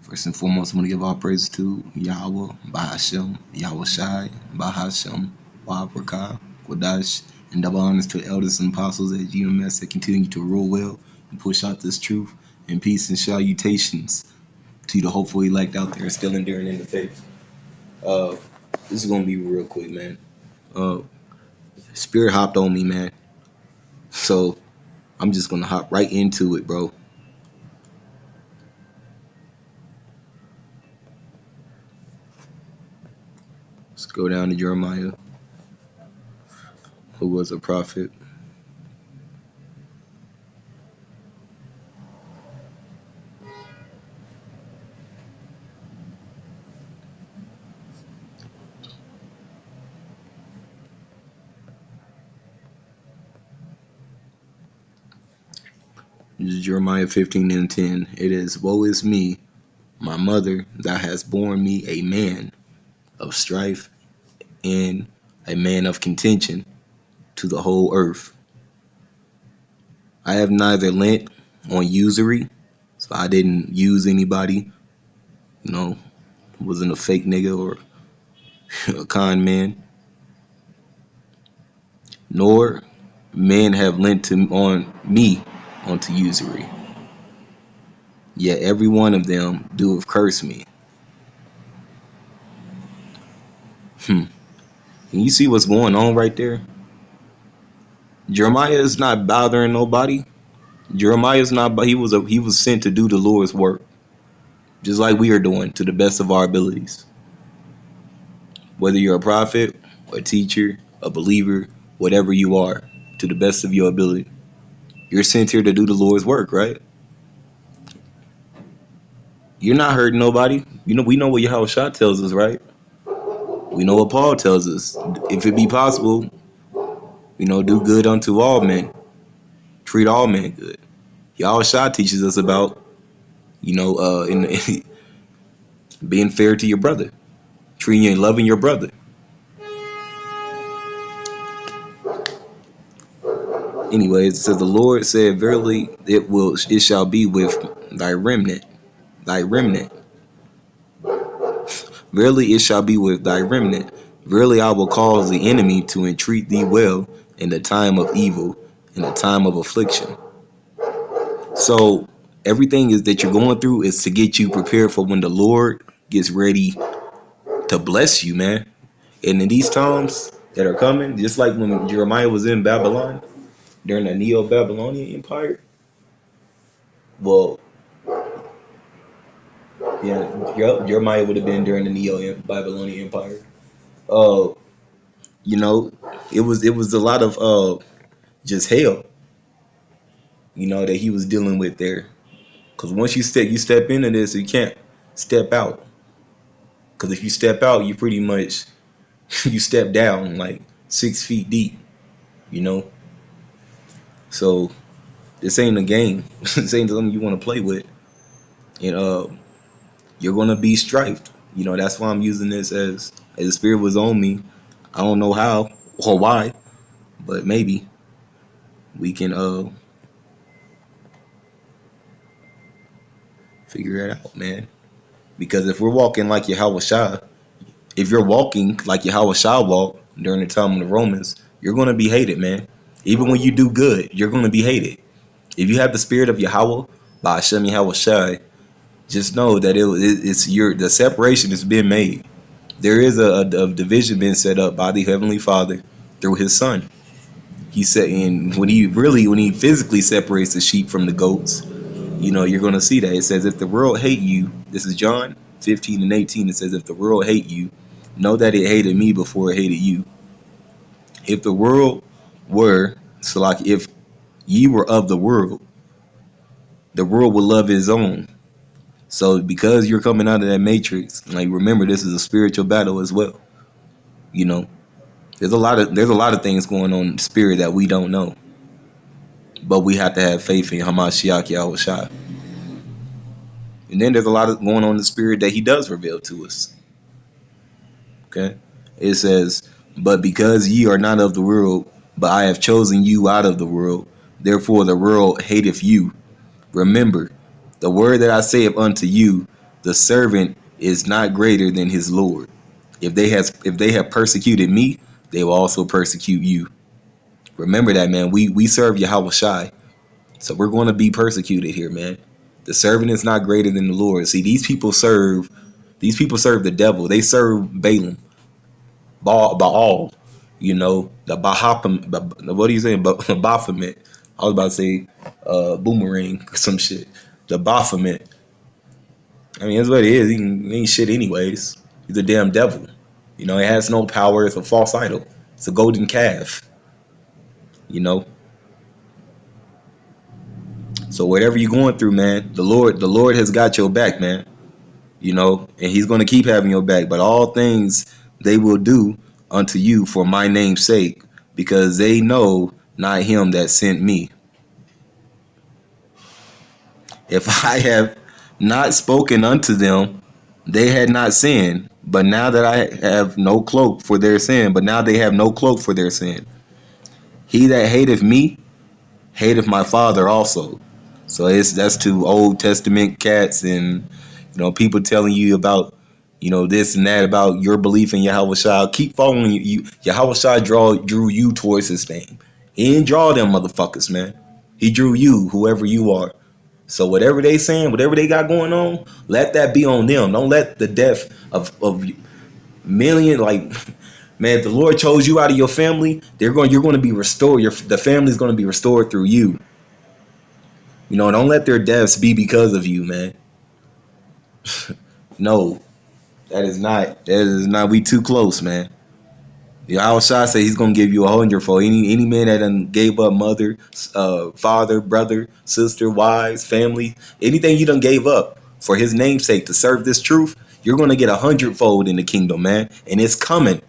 First and foremost, I want to give all praise to Yahweh, Bahashem, Yahweh Shai, Bahashem, Waharakah, Kodash, and double honors to the elders and apostles at GMS that continue to rule well and push out this truth. And peace and salutations to the hopeful elect out there still enduring in the faith. Uh, this is gonna be real quick, man. Uh, Spirit hopped on me, man. So I'm just gonna hop right into it, bro. Let's go down to Jeremiah, who was a prophet. This is Jeremiah 15:10. It is, woe is me, my mother, that has borne me a man of strife and a man of contention to the whole earth. I have neither lent on usury, so I didn't use anybody, wasn't a fake nigga or a con man, nor men have lent on me onto usury. Yet every one of them doeth curse me. Can you see what's going on right there? Jeremiah is not bothering nobody. Jeremiah is not. He was sent to do the Lord's work, just like we are doing to the best of our abilities. Whether you're a prophet, a teacher, a believer, whatever you are, to the best of your ability, you're sent here to do the Lord's work, right? You're not hurting nobody. We know what Yahushua tells us, right? We know what Paul tells us. If it be possible, do good unto all men. Treat all men good. Yahushua teaches us about, in being fair to your brother, treating and loving your brother. Anyways, it says the Lord said, verily it shall be with thy remnant. Thy remnant. Verily it shall be with thy remnant. Verily I will cause the enemy to entreat thee well in the time of evil, in the time of affliction. So everything is that you're going through is to get you prepared for when the Lord gets ready to bless you, man. And in these times that are coming, just like when Jeremiah was in Babylon during the Neo-Babylonian Empire, well, yeah, Jeremiah would have been during the Neo-Babylonian Empire. It was a lot of just hell, that he was dealing with there. Because once you step into this, you can't step out. Because if you step out, you pretty much you step down like 6 feet deep, So this ain't a game. This ain't something you want to play with. And you're gonna be strifed. That's why I'm using this as the Spirit was on me. I don't know how or why, but maybe we can figure it out, man. Because if we're walking like Yahushua, if you're walking like Yahushua walked during the time of the Romans, you're gonna be hated, man. Even when you do good, you're gonna be hated. If you have the spirit of Yahweh, by Hashem Yahushua, just know that the separation has been made. There is a division being set up by the Heavenly Father through His Son. He said, and when he physically separates the sheep from the goats, you're going to see that. It says, if the world hate you, this is John 15:18. It says, if the world hate you, know that it hated me before it hated you. If the world were, so like if ye were of the world would love his own. So because you're coming out of that matrix, like remember, this is a spiritual battle as well. There's a lot of things going on in the spirit that we don't know. But we have to have faith in Hamashiach Yahushua. And then there's a lot of going on in the spirit that he does reveal to us. Okay? It says, but because ye are not of the world, but I have chosen you out of the world, therefore the world hateth you. Remember, the word that I saith unto you, the servant is not greater than his Lord. If they have persecuted me, they will also persecute you. Remember that, man. We serve Yahweh Shai, so we're going to be persecuted here, man. The servant is not greater than the Lord. See, these people serve the devil. They serve Balaam, Baal, the Bahapam. What do you say? Baphomet. I was about to say boomerang or some shit. The Baphomet. I mean, that's what it is. He ain't shit anyways. He's a damn devil. It has no power. It's a false idol. It's a golden calf. You know. So whatever you're going through, man, the Lord has got your back, man. And He's going to keep having your back. But all things they will do unto you for my name's sake, because they know not Him that sent me. If I have not spoken unto them, they had not sinned. But now that I have no cloak for their sin, but now they have no cloak for their sin. He that hateth me, hateth my Father also. So that's to Old Testament cats and people telling you about this and that about your belief in Yahweh Shai. Keep following you. Yahweh Shai drew you towards His name. He didn't draw them motherfuckers, man. He drew you, whoever you are. So whatever they saying, whatever they got going on, let that be on them. Don't let the death of million, man, if the Lord chose you out of your family, you're going to be restored. The family's going to be restored through you. Don't let their deaths be because of you, man. No, that is not. We too close, man. Yahweh Shai say He's gonna give you 100-fold. Any man that done gave up mother, father, brother, sister, wives, family, anything you done gave up for His name's sake to serve this truth, you're gonna get 100-fold in the kingdom, man, and it's coming.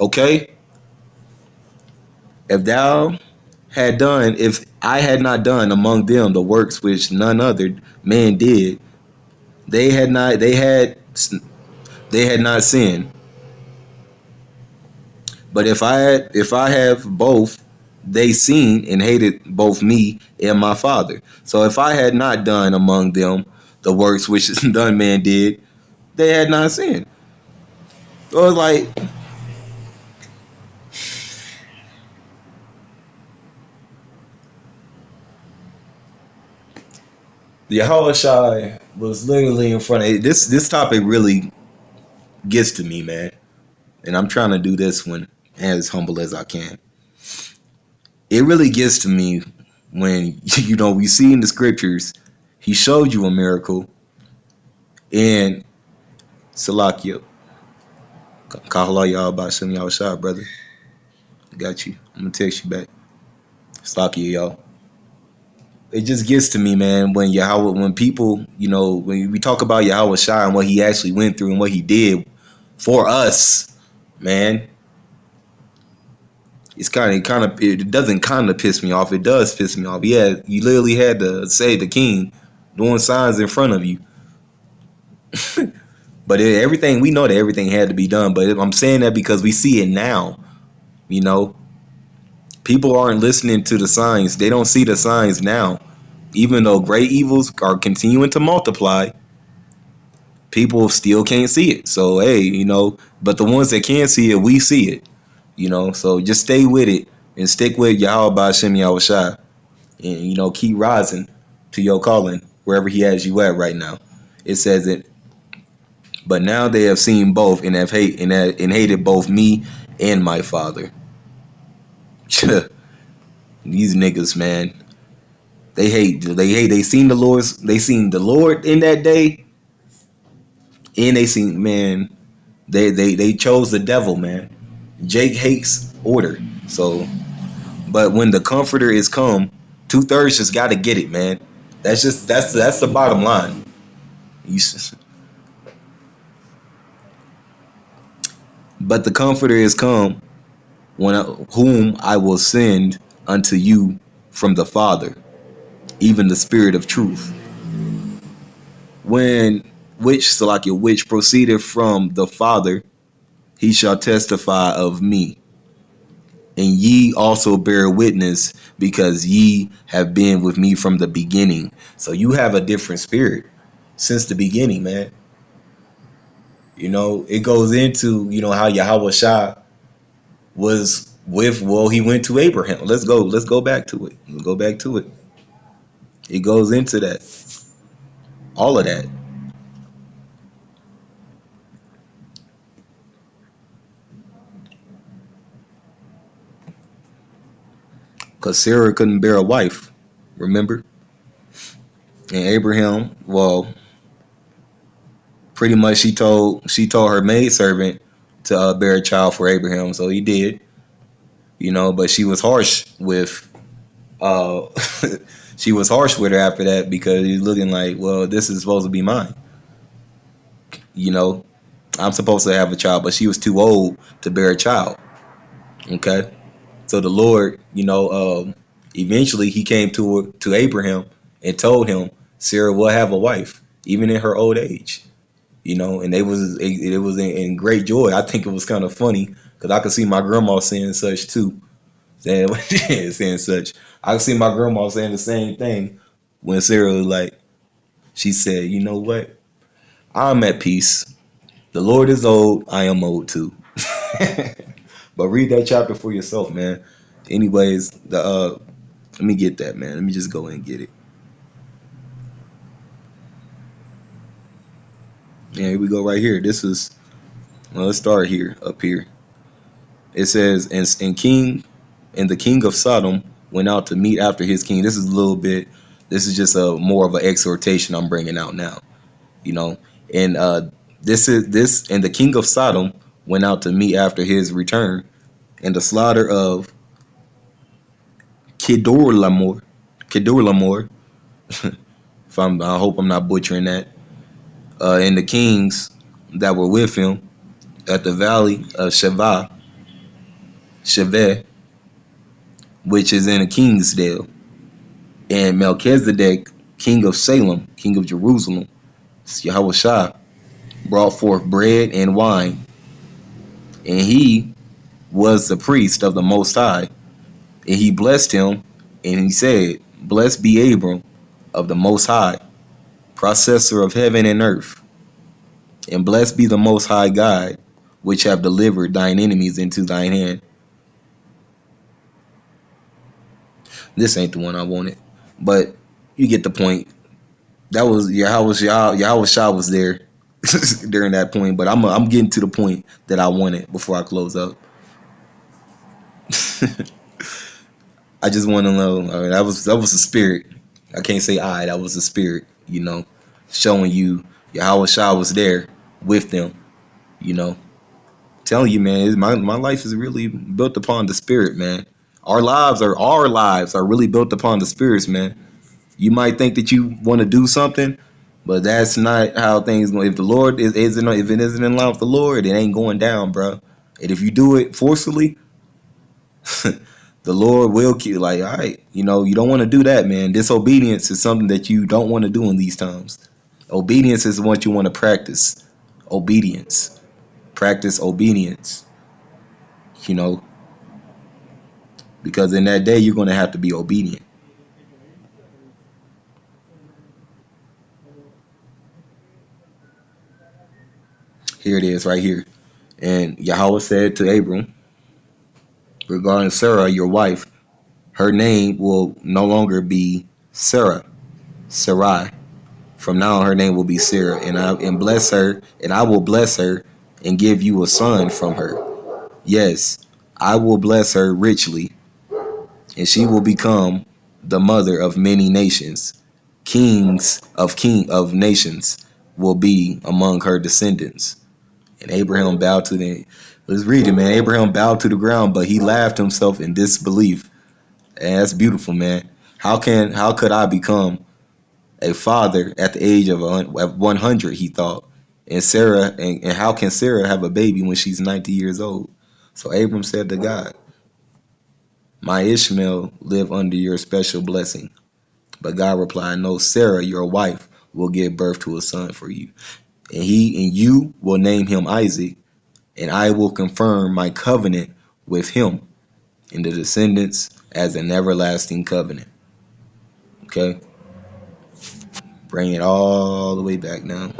Okay. If I had not done among them the works which none other man did, they had not sinned. But if I have both, they seen and hated both me and my Father. So if I had not done among them the works which none man did, they had not sinned. So it's like, the Yahweh Shai was literally in front of this. This topic really gets to me, man, and I'm trying to do this one as humble as I can. It really gets to me when we see in the scriptures He showed you a miracle, and Salakia, Kahala y'all about Shem y'all shot, brother. Got you. I'm gonna text you back. Salakia, y'all. It just gets to me, man, when people, when we talk about Yahweh Shai and what He actually went through and what He did for us, man. It doesn't kind of piss me off. It does piss me off. Yeah, you literally had to say the king doing signs in front of you. But everything, we know that everything had to be done. But I'm saying that because we see it now. People aren't listening to the signs. They don't see the signs now. Even though great evils are continuing to multiply, people still can't see it. So, hey, but the ones that can see it, we see it. So just stay with it and stick with Yahweh Ba'Shem Yahweh Shai. And, keep rising to your calling wherever He has you at right now. It says it. But now they have seen both and have hated both me and my Father. These niggas, man. They seen the Lord in that day. And they seen, man, they chose the devil, man. Jake hates order. So, but when the Comforter is come, 2/3 just got to get it, man. That's the bottom line. But the Comforter is come, whom I will send unto you from the Father, even the Spirit of truth. Which proceeded from the Father, He shall testify of me. And ye also bear witness, because ye have been with me from the beginning. So you have a different spirit. since the beginning, man. It goes into, how Yahweh Shah was with, well, he went to Abraham. Let's go back to it. Let's go back to it. It goes into that. All of that. Because Sarah couldn't bear a wife. Remember? And Abraham, well, pretty much she told her maidservant to bear a child for Abraham, so he did. But she was harsh with uh she was harsh with her after that, because he's looking like, well, this is supposed to be mine. You know, I'm supposed to have a child, but she was too old to bear a child. Okay, so the Lord, eventually he came to Abraham and told him Sarah will have a wife even in her old age. And it was in great joy. I think it was kind of funny because I could see my grandma saying such too, saying saying such. I could see my grandma saying the same thing when Sarah was like, she said, "You know what? I'm at peace. The Lord is old. I am old too." But read that chapter for yourself, man. Anyways, let me get that, man. Let me just go and get it. Yeah, here we go right here. This is, well, let's start here, up here. It says, and the king of Sodom went out to meet after his king. This is a little bit. This is just a more of an exhortation I'm bringing out now. You know, and and the king of Sodom went out to meet after his return, and the slaughter of Kedorlaomer, Kedorlaomer. If I hope I'm not butchering that. And the kings that were with him at the valley of Sheveh, which is in a Kingsdale, and Melchizedek, king of Salem, king of Jerusalem, Yahweh Shah, brought forth bread and wine, and he was the priest of the Most High, and he blessed him, and he said, "Blessed be Abram of the Most High, processor of heaven and earth, and blessed be the Most High God, which have delivered thine enemies into thine hand." This ain't the one I wanted, but you get the point. That was Yahweh Shah was there during that point, but I'm getting to the point that I wanted before I close up. I just want to know. I mean, that was the spirit. I can't say that was the spirit. Showing you Yahweh Shah was there with them. You know, telling you, man, my life is really built upon the spirit, man. Our lives are really built upon the spirits, man. You might think that you want to do something, but that's not how things go. If the Lord isn't, if it isn't in line with the Lord, it ain't going down, bro. And if you do it forcefully, the Lord will keep. Like, all right, you don't want to do that, man. Disobedience is something that you don't want to do in these times. Obedience is what you want to practice. Obedience, practice obedience. You know, because in that day you're going to have to be obedient. Here it is, right here. And Yahweh said to Abram, regarding Sarah, your wife, her name will no longer be Sarai. From now on, her name will be Sarah, and bless her, and I will bless her, and give you a son from her. Yes, I will bless her richly, and she will become the mother of many nations. King of nations will be among her descendants. And Abraham bowed to the. Let's read it, man. Abraham bowed to the ground, but he laughed himself in disbelief. And that's beautiful, man. How could I become a father at the age of 100? He thought. And how can Sarah have a baby when she's 90 years old? So Abram said to God, "My Ishmael live under your special blessing." But God replied, "No, Sarah, your wife, will give birth to a son for you, and you will name him Isaac, and I will confirm my covenant with him and the descendants as an everlasting covenant." Okay, Bring it all the way back now.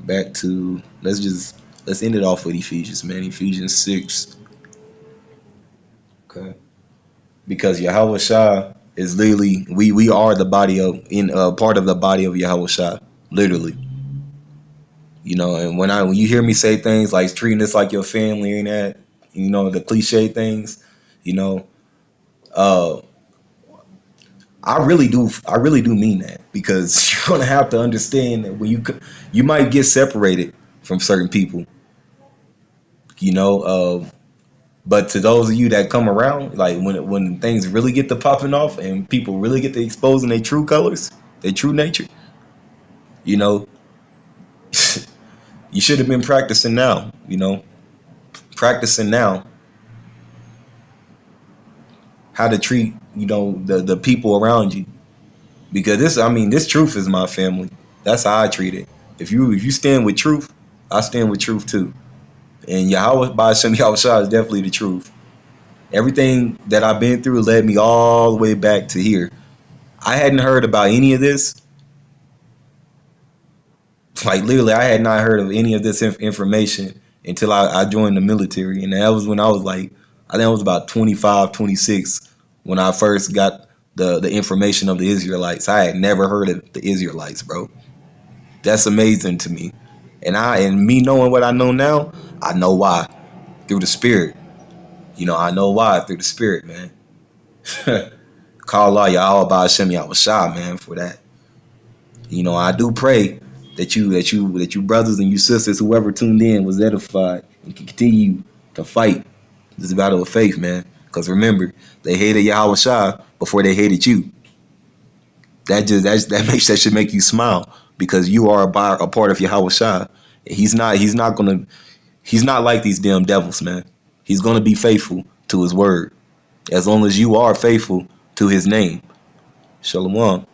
Back to let's end it off with Ephesians, man. Ephesians 6. Okay. Because Yahweh Shah is literally we are the body of in part of the body of Yahweh Shah. Literally. You know, and when you hear me say things like treating this like your family and that, you know, the cliche things, you know, uh I really do mean that, because you're gonna have to understand that when you might get separated from certain people, you know, but to those of you that come around, like when things really get to popping off and people really get to exposing their true colors, their true nature, you know, you should have been practicing now, you know, practicing now how to treat, you know, the people around you, because this truth is my family. That's how I treat it. If you stand with truth, I stand with truth too. And Yahweh by Hashem Yahweh Shah is definitely the truth. Everything that I've been through led me all the way back to here. I hadn't heard about any of this. Like literally, I had not heard of any of this information until I joined the military. And that was when I was like, I think I was about 25, 26 when I first got the information of the Israelites. I had never heard of the Israelites, bro. That's amazing to me. And me knowing what I know now, I know why. Through the spirit. You know, I know why through the spirit, man. Call Allah Yahweh by Hashem Yahweh Shah, man, for that. You know, I do pray that you brothers and you sisters, whoever tuned in, was edified and can continue to fight this battle of faith, man. Because remember, they hated Yahweh Shah before they hated you. That should make you smile, because you are a part of Yahweh Shah. He's not like these damn devils, man. He's gonna be faithful to his word as long as you are faithful to his name. Shalom.